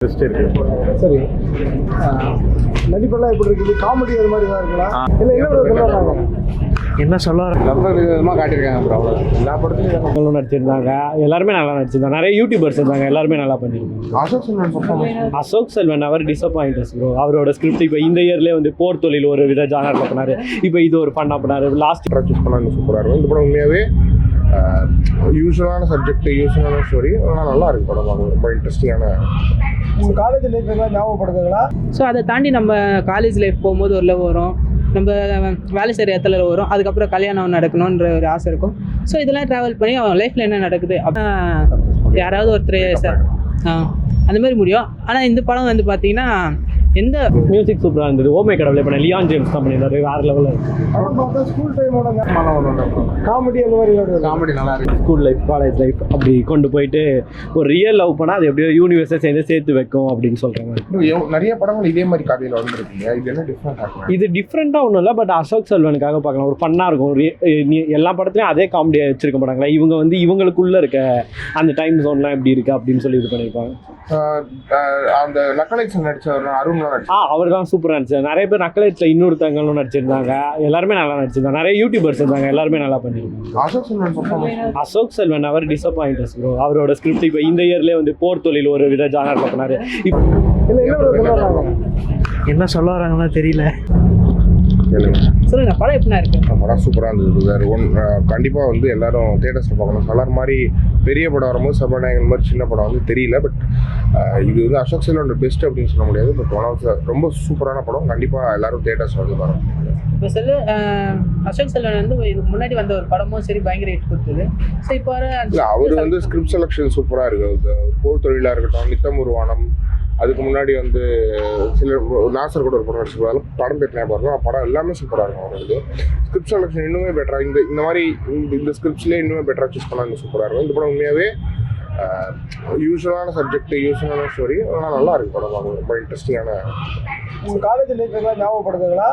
Best இருக்கு. சரி, நடிப்பெல்லாம் எப்படி இருக்குது? காமெடி அது மாதிரி தான் இருக்குங்களா? இல்லை என்ன சொல்லுறாங்க? என்ன சொல்ல ரொம்ப விதமாக காட்டியிருக்காங்க ப்ரோ. எல்லா படத்துலையும் நடிச்சிருந்தாங்க, எல்லாருமே நல்லா நடிச்சிருந்தாங்க. நிறைய யூடியூபர்ஸ் இருந்தாங்க, எல்லாருமே நல்லா பண்ணியிருக்காங்க. அசோக் செல்வன் பர்ஃபார்மன்ஸ் அசோக் செல்வன் அவர் டிசப்பாயிண்டஸ் ப்ரோ. அவரோட ஸ்கிரிப்ட் இப்போ இந்த இயர்லேயே வந்து போர் தொழில் ஒரு வித ஜானரில் பண்ணாரு. இப்போ இது ஒரு ஃபன்னாக பண்ணாரு. லாஸ்ட் சூஸ் பண்ணாங்க, சூப்பராக இருக்கும். இந்த படம் உண்மையாகவே யூஸ்வலான சப்ஜெக்ட், யூஸ்வலான ஸ்டோரி, ஆனால் நல்லா இருக்கு படம். ரொம்ப இன்ட்ரெஸ்டிங்கான. உங்கள் காலேஜ் லைஃப் எல்லாம் ஞாபகப்படுத்துங்களா? ஸோ அதை தாண்டி நம்ம காலேஜ் லைஃப் போகும்போது ஒரு லவ் வரும், நம்ம வேலை செய்கிற இடத்துல வரும், அதுக்கப்புறம் கல்யாணம் நடக்கணுன்ற ஒரு ஆசை இருக்கும். ஸோ இதெல்லாம் ட்ராவல் பண்ணி அவன் லைஃப்பில் என்ன நடக்குது யாராவது ஒருத்தர் அந்த மாதிரி முடியும். ஆனால் இந்த படம் வந்து பார்த்தீங்கன்னா எந்த மியூசிக் சூப்பராக இருந்தது. ஓமை கடவுளை பண்ண லியான் ஜேம்ஸ் தான் பண்ணியிருந்தாரு. வேறு லெவலில் இருக்குது. படம் பார்த்தா ஸ்கூல் டைமோட காமெடி அந்த மாதிரி காமெடி நல்லா இருக்கு. ஸ்கூல் லைஃப், காலேஜ் லைஃப் அப்படி கொண்டு போயிட்டு ஒரு ரியல் லவ் பண்ணால் அது எப்படியோ யூனிவர்ஸை சேர்த்து வைக்கும் அப்படின்னு சொல்கிறாங்க. நிறைய படங்கள் இதே மாதிரி கதையில் வந்துருக்கீங்க. இது என்ன டிஃப்ரெண்ட் ஆகும்? இது டிஃப்ரெண்ட்டாக ஒன்றும் இல்லை, பட் அசோக் செல்வனுக்காக பார்க்கலாம். ஒரு ஃபன்னாக இருக்கும். எல்லா படத்துலையும் அதே காமெடியாக வச்சிருக்க மாட்டாங்களா? இவங்க வந்து இவங்களுக்குள்ளே இருக்க அந்த டைம் ஜோன்லாம் எப்படி இருக்குது அப்படின்னு சொல்லி இது பண்ணியிருப்பாங்க. அந்த நக்கலைட்ஸ் நடிச்சவர் அருண் அவர் தான் சூப்பராக நடிச்சார். நிறைய பேர் நக்கலைட்ஸில் இன்னொருத்தங்களும் நடிச்சிருந்தாங்க, எல்லாருமே நல்லா நடிச்சிருந்தாங்க. நிறைய யூடியூபர்ஸ் இருந்தாங்க, எல்லாருமே நல்லா பண்ணியிருக்காங்க. அசோக் செல்வன் பர்ஃபார்மன்ஸ் அசோக் செல்வன் அவர் டிசப்பாயிண்டஸ் ப்ரோ. அவரோட ஸ்கிரிப்ட் இப்போ இந்த இயர்லேயே வந்து போர் தொழில் ஒரு வித ஜானரில் பண்ணாரு. இப்போ இல்லை என்ன சொல்லுறாங்க? என்ன சொல்ல வராங்கன்னா தெரியல. சொல்லுங்க, படம் எப்படின்னா இருக்கு? படம் சூப்பராக இருந்தது. வேறு கண்டிப்பாக வந்து எல்லாரும் தேட்டர்ஸில் பார்க்கணும். சலார் மாதிரி பெரிய படம் வரும்போது சபாநாயகன் மாதிரி சின்ன படம் வந்து தெரியல. பட் இது வந்து அசோக் செல்வனோட பெஸ்ட் அப்படின்னு சொல்ல முடியாது. பட் ஒன் ஆஃப் ரொம்ப சூப்பரான படம். கண்டிப்பாக எல்லாரும் தேட்டர்ஸ் வந்து பாருங்க. இப்போ அசோக் செல்வன் வந்து இதுக்கு முன்னாடி வந்த ஒரு படமும் சரி பயங்கர ஹிட் கொடுத்தது. ஸோ இப்போ இல்லை, அவர் வந்து ஸ்கிரிப்ட் செலெக்ஷன் சூப்பராக இருக்குது. போர் தொழிலாக இருக்கட்டும், நித்தம் ஒரு வானம், அதுக்கு முன்னாடி வந்து சில நாசர் கூட ஒரு படம் நடிச்சிருப்பாங்க. படம் பேர் பாருங்க. படம் எல்லாமே சூப்பராக இருக்கும். அவருக்கு ஸ்கிரிப்ட் செலெக்ஷன் இன்னுமே பெட்டராக இந்த மாதிரி இந்த ஸ்கிரிப்ட்ஸ்லேயே இன்னுமே பெட்டராக சூஸ் பண்ணால் இன்னும் சூப்பராக இருக்கும். இந்த படம் உண்மையாகவே யூஸ்வலான சப்ஜெக்ட், யூஸ்வலான ஸ்டோரி, ஆனால் நல்லா இருக்கு படம். ரொம்ப இன்ட்ரெஸ்டிங்கான. உங்கள் காலேஜ் லைஃப் எல்லாம் ஞாபகப்படுத்துங்களா?